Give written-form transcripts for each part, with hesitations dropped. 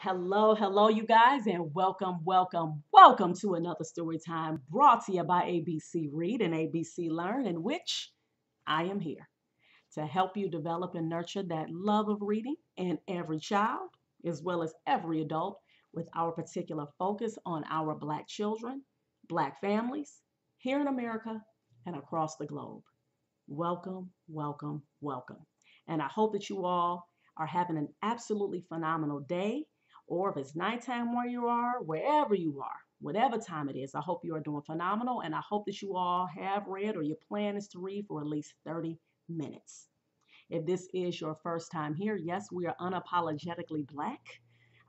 Hello, hello, you guys, and welcome to another story time brought to you by ABC Read and ABC Learn, in which I am here to help you develop and nurture that love of reading in every child as well as every adult, with our particular focus on our Black children, Black families here in America and across the globe. Welcome. And I hope that you all are having an absolutely phenomenal day, or if it's nighttime where you are, wherever you are, whatever time it is, I hope you are doing phenomenal. And I hope that you all have read or your plan is to read for at least 30 minutes. If this is your first time here, yes, we are unapologetically Black,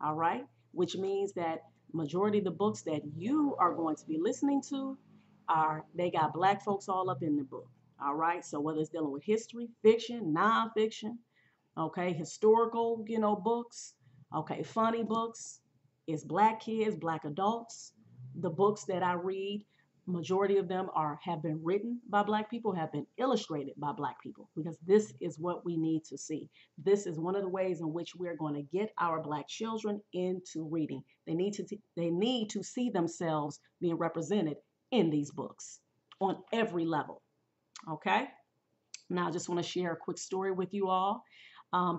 all right, which means that majority of the books that you are going to be listening to they got Black folks all up in the book. All right. So whether it's dealing with history, fiction, nonfiction, okay, historical, books, okay, funny books, it's Black kids, Black adults. The books that I read, majority of them have been written by Black people, have been illustrated by Black people, because this is what we need to see. This is one of the ways in which we're going to get our Black children into reading. They need to see themselves being represented in these books on every level. Okay. Now, I just want to share a quick story with you all.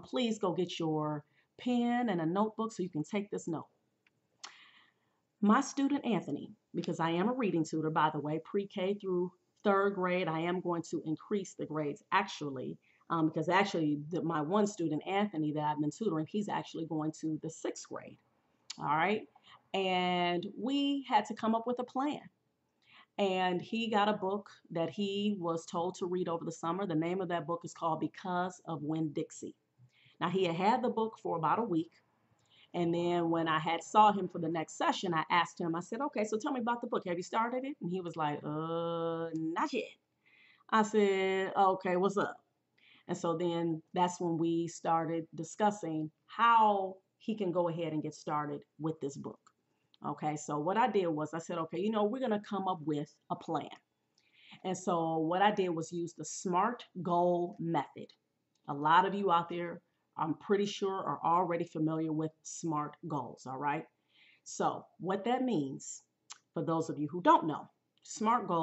Please go get your pen and a notebook so you can take this note. My student Anthony, because I am a reading tutor, by the way, pre-K through third grade, I am going to increase the grades actually, because actually my one student Anthony that I've been tutoring, he's actually going to the sixth grade. All right. And we had to come up with a plan. And he got a book that he was told to read over the summer. The name of that book is called Because of Winn-Dixie. Now, he had the book for about a week. And then when I had saw him for the next session, I asked him, I said, okay, so tell me about the book. Have you started it? And he was like, not yet. I said, okay, what's up? And so then that's when we started discussing how he can go ahead and get started with this book. Okay, so what I did was I said, okay, we're going to come up with a plan. And so what I did was use the SMART goal method. A lot of you out there, I'm pretty sure, are already familiar with SMART goals, all right? So what that means, for those of you who don't know, SMART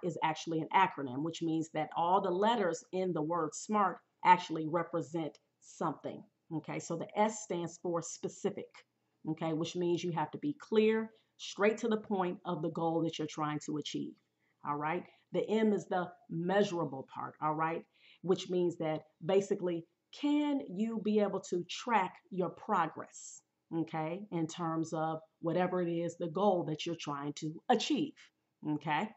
is actually an acronym, which means that all the letters in the word SMART actually represent something. Okay, so the S stands for specific, okay, which means you have to be clear, straight to the point of the goal that you're trying to achieve. All right. The M is the measurable part. All right. Which means that basically, can you be able to track your progress? Okay. In terms of whatever it is, the goal that you're trying to achieve. Okay.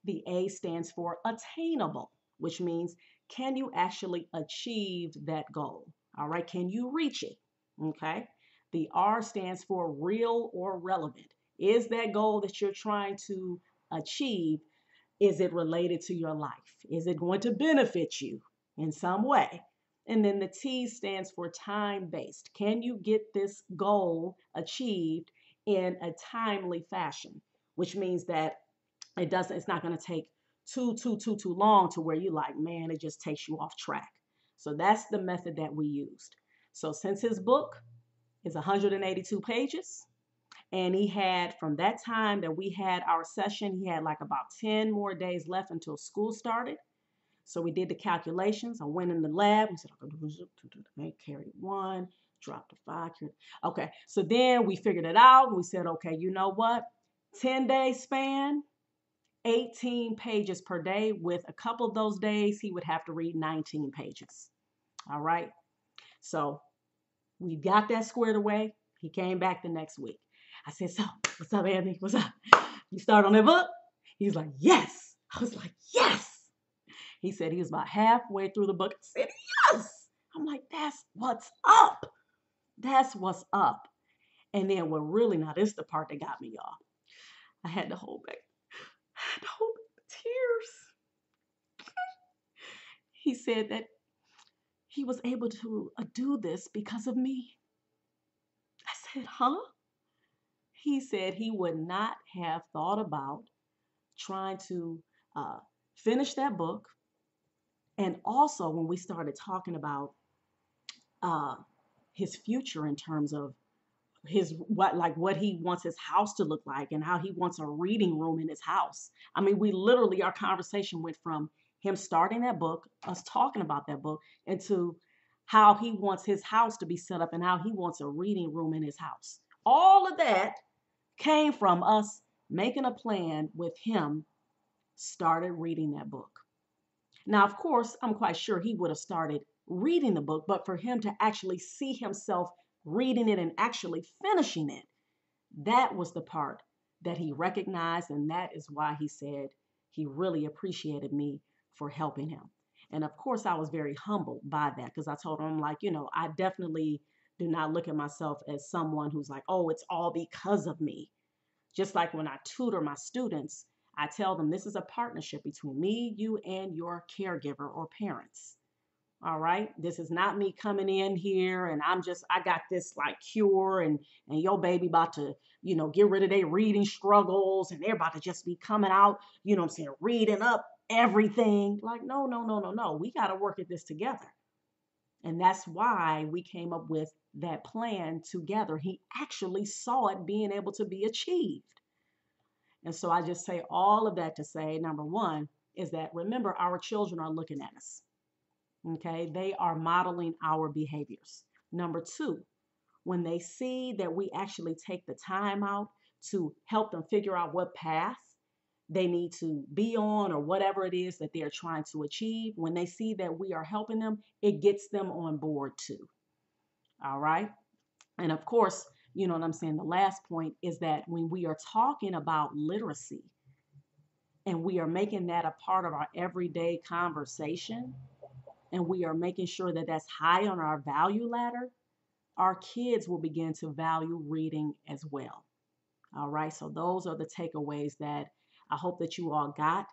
The A stands for attainable, which means can you actually achieve that goal? All right. Can you reach it? Okay. The R stands for real or relevant. Is that goal that you're trying to achieve, is it related to your life? Is it going to benefit you in some way? And then the T stands for time based. Can you get this goal achieved in a timely fashion? Which means that it's not going to take too long to where you like, man, it just takes you off track. So that's the method that we used. So since his book is 182 pages, and he had, from that time that we had our session, he had like about 10 more days left until school started. So we did the calculations. I went in the lab. We said, okay, carry one, drop to five. Okay, so then we figured it out. We said, okay, you know what? 10-day span, 18 pages per day. With a couple of those days, he would have to read 19 pages. All right. So we got that squared away. He came back the next week. I said, so what's up, Anthony? What's up? You start on that book? He's like, yes. I was like, yes. He said he was about halfway through the book. I said, yes. I'm like, that's what's up. That's what's up. And then now this is the part that got me, y'all. I had to hold back. I had to hold back the tears. He said that he was able to do this because of me. I said, huh? He said he would not have thought about trying to finish that book. And also, when we started talking about his future in terms of what he wants his house to look like and how he wants a reading room in his house. I mean, we literally, our conversation went from him starting that book, us talking about that book, into how he wants his house to be set up and how he wants a reading room in his house. All of that came from us making a plan with him started reading that book. Now, of course, I'm quite sure he would have started reading the book, but for him to actually see himself reading it and actually finishing it, that was the part that he recognized. And that is why he said he really appreciated me for helping him. And of course, I was very humbled by that because I told him, like, I definitely do not look at myself as someone who's like, oh, it's all because of me. Just like when I tutor my students, I tell them this is a partnership between me, you, and your caregiver or parents. All right. This is not me coming in here and I got this like cure and your baby about to, get rid of their reading struggles and they're about to just be coming out, what I'm saying, reading up everything. Like, no, no, no, no, no. We got to work at this together. And that's why we came up with that plan together. He actually saw it being able to be achieved. And so I just say all of that to say, number one, is that remember, our children are looking at us. Okay, they are modeling our behaviors. Number two, when they see that we actually take the time out to help them figure out what path they need to be on or whatever it is that they're trying to achieve, when they see that we are helping them, it gets them on board too. All right. And of course, you know what I'm saying? The last point is that when we are talking about literacy and we are making that a part of our everyday conversation, and we are making sure that that's high on our value ladder, our kids will begin to value reading as well. All right. So those are the takeaways that I hope that you all got,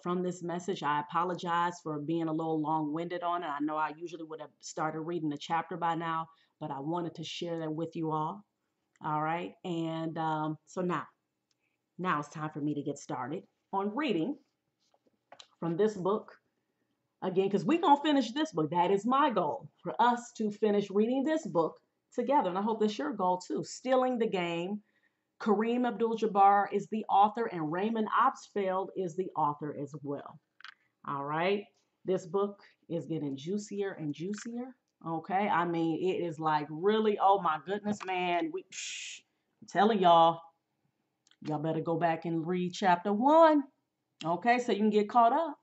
from this message. I apologize for being a little long-winded on it. I know I usually would have started reading the chapter by now, but I wanted to share that with you all. All right. And so now it's time for me to get started on reading from this book. Again, because we're going to finish this book. That is my goal, for us to finish reading this book together. And I hope that's your goal too. Stealing the Game. Kareem Abdul-Jabbar is the author and Raymond Obstfeld is the author as well. All right. This book is getting juicier and juicier. Okay. I mean, it is like really, oh my goodness, man. I'm telling y'all better go back and read chapter 1. Okay. So you can get caught up.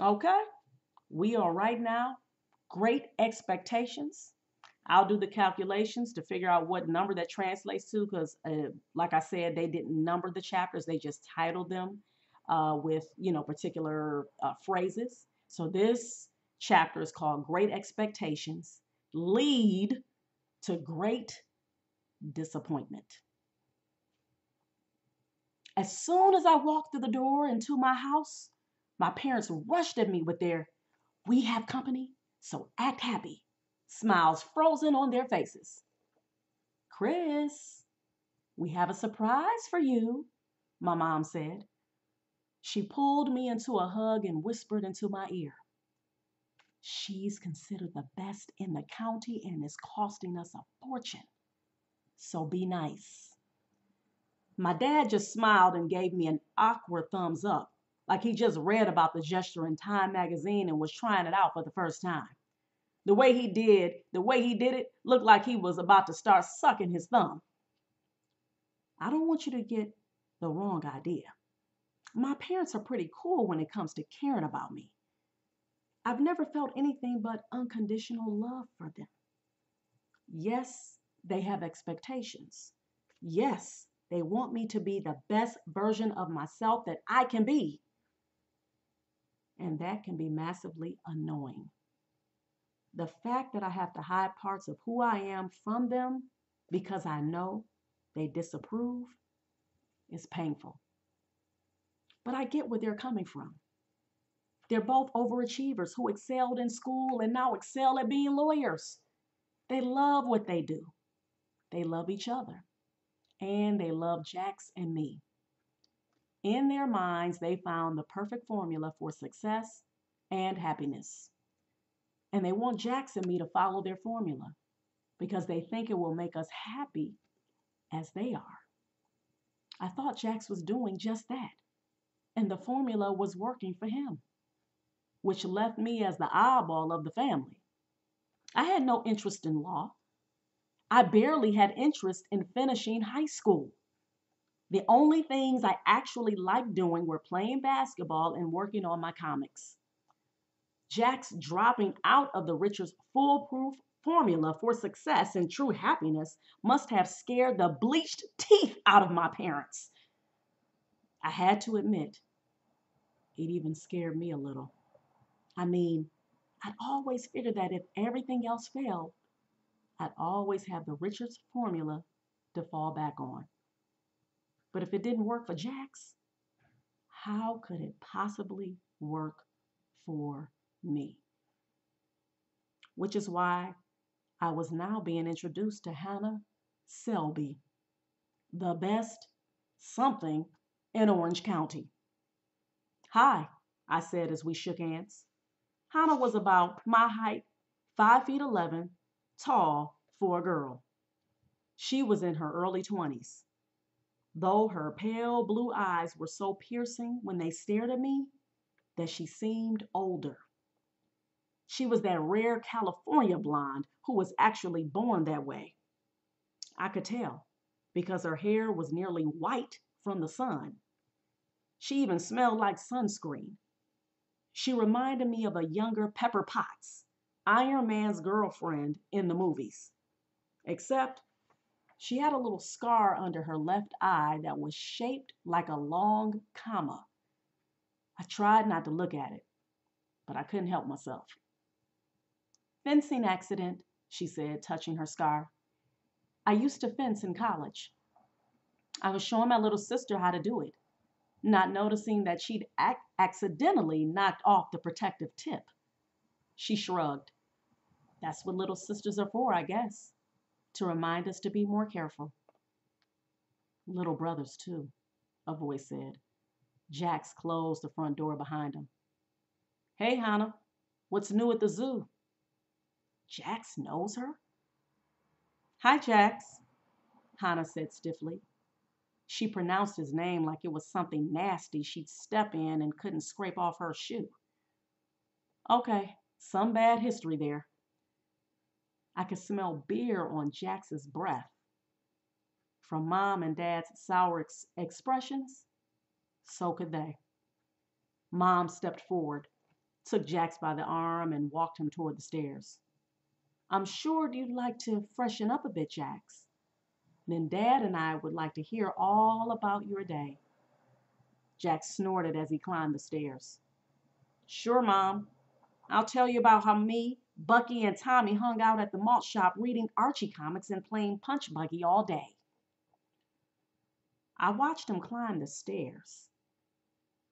Okay. We are right now, Great Expectations. I'll do the calculations to figure out what number that translates to because, like I said, they didn't number the chapters. They just titled them with, particular phrases. So this chapter is called Great Expectations Lead to Great Disappointment. As soon as I walked through the door into my house, my parents rushed at me with their, "We have company, so act happy," smiles frozen on their faces. "Chris, we have a surprise for you," my mom said. She pulled me into a hug and whispered into my ear, "She's considered the best in the county and is costing us a fortune. So be nice." My dad just smiled and gave me an awkward thumbs up, like he just read about the gesture in Time magazine and was trying it out for the first time. The way he did it looked like he was about to start sucking his thumb. I don't want you to get the wrong idea. My parents are pretty cool when it comes to caring about me. I've never felt anything but unconditional love for them. Yes, they have expectations. Yes, they want me to be the best version of myself that I can be. And that can be massively annoying. The fact that I have to hide parts of who I am from them because I know they disapprove is painful. But I get where they're coming from. They're both overachievers who excelled in school and now excel at being lawyers. They love what they do. They love each other. And they love Jax and me. In their minds, they found the perfect formula for success and happiness. And they want Jax and me to follow their formula. because they think it will make us happy as they are. I thought Jax was doing just that, and the formula was working for him, which left me as the eyeball of the family. I had no interest in law. I barely had interest in finishing high school. The only things I actually liked doing were playing basketball and working on my comics. Jack's dropping out of the Richards foolproof formula for success and true happiness must have scared the bleached teeth out of my parents. I had to admit, it even scared me a little. I mean, I'd always figured that if everything else failed, I'd always have the Richards formula to fall back on. But if it didn't work for Jax, how could it possibly work for me? Which is why I was now being introduced to Hannah Selby, the best something in Orange County. Hi, I said as we shook hands. Hannah was about my height, 5 feet 11, tall for a girl. She was in her early 20s, though her pale blue eyes were so piercing when they stared at me that she seemed older. She was that rare California blonde who was actually born that way. I could tell because her hair was nearly white from the sun. She even smelled like sunscreen. She reminded me of a younger Pepper Potts, Iron Man's girlfriend in the movies. Except she had a little scar under her left eye that was shaped like a long comma. I tried not to look at it, but I couldn't help myself. Fencing accident, she said, touching her scar. I used to fence in college. I was showing my little sister how to do it, not noticing that she'd accidentally knocked off the protective tip. She shrugged. That's what little sisters are for, I guess, to remind us to be more careful. Little brothers, too, a voice said. Jax closed the front door behind him. Hey, Hannah, what's new at the zoo? Jax knows her? Hi, Jax, Hannah said stiffly. She pronounced his name like it was something nasty she'd step in and couldn't scrape off her shoe. Okay, some bad history there. I could smell beer on Jax's breath. From Mom and Dad's sour expressions, so could they. Mom stepped forward, took Jax by the arm, and walked him toward the stairs. I'm sure you'd like to freshen up a bit, Jax. Then Dad and I would like to hear all about your day. Jax snorted as he climbed the stairs. Sure, Mom. I'll tell you about how me, Bucky, and Tommy hung out at the malt shop reading Archie comics and playing punch buggy all day. I watched him climb the stairs,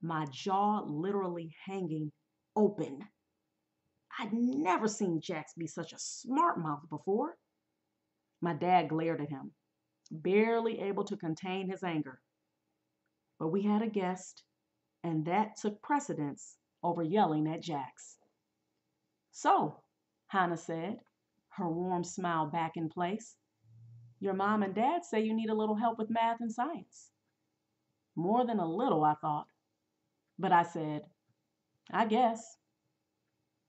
my jaw literally hanging open. I'd never seen Jax be such a smart mouth before. My dad glared at him, barely able to contain his anger. But we had a guest, and that took precedence over yelling at Jax. So, Hannah said, her warm smile back in place, your mom and dad say you need a little help with math and science. More than a little, I thought. But I said, I guess.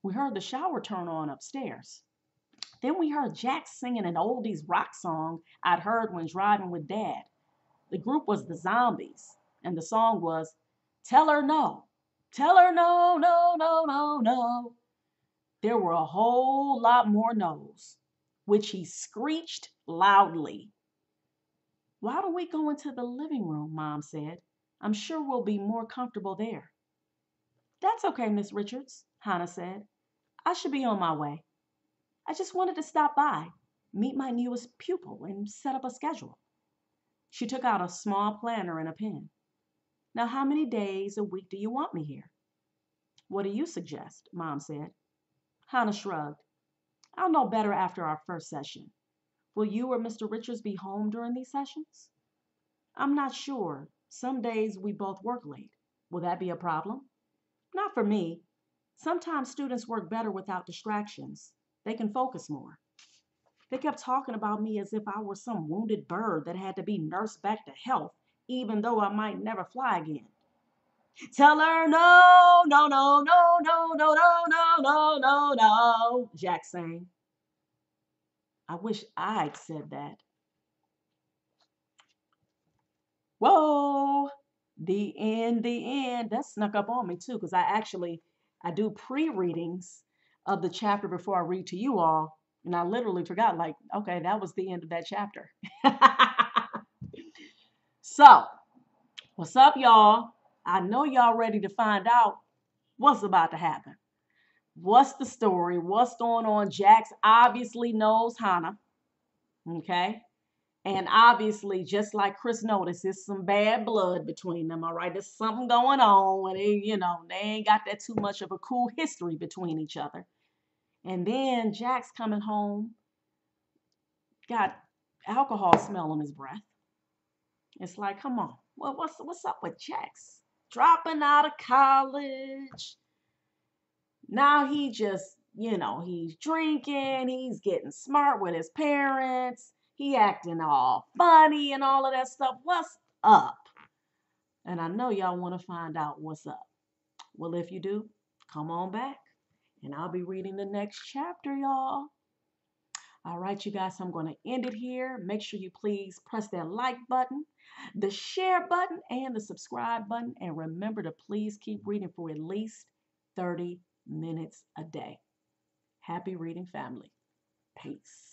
We heard the shower turn on upstairs. Then we heard Jax singing an oldies rock song I'd heard when driving with Dad. The group was the Zombies, and the song was, Tell her no. Tell her no, no, no, no, no. There were a whole lot more no's, which he screeched loudly. Why don't we go into the living room, Mom said. I'm sure we'll be more comfortable there. That's okay, Miss Richards, Hannah said. I should be on my way. I just wanted to stop by, meet my newest pupil, and set up a schedule. She took out a small planner and a pen. Now, how many days a week do you want me here? What do you suggest? Mom said. Hannah shrugged. I'll know better after our first session. Will you or Mr. Richards be home during these sessions? I'm not sure. Some days we both work late. Will that be a problem? Not for me. Sometimes students work better without distractions. They can focus more. They kept talking about me as if I were some wounded bird that had to be nursed back to health, even though I might never fly again. Tell her no, no, no, no, no, no, no, no, no, no, no, Jack sang. I wish I'd said that. Whoa, the end, the end. That snuck up on me too, because I do pre-readings of the chapter before I read to you all, and I literally forgot, like, okay, that was the end of that chapter. So, what's up, y'all? I know y'all ready to find out what's about to happen. What's the story? What's going on? Jax obviously knows Hannah, okay? And obviously, just like Chris noticed, there's some bad blood between them, all right? There's something going on, and they ain't got that too much of a cool history between each other. And then Jack's coming home, got alcohol smell on his breath. It's like, come on, what's up with Jax? Dropping out of college. Now he just, he's drinking, he's getting smart with his parents, he acting all funny and all of that stuff. What's up? And I know y'all want to find out what's up. Well, if you do, come on back and I'll be reading the next chapter, y'all. All right, you guys, I'm going to end it here. Make sure you please press that like button, the share button, and the subscribe button. And remember to please keep reading for at least 30 minutes a day. Happy reading, family. Peace.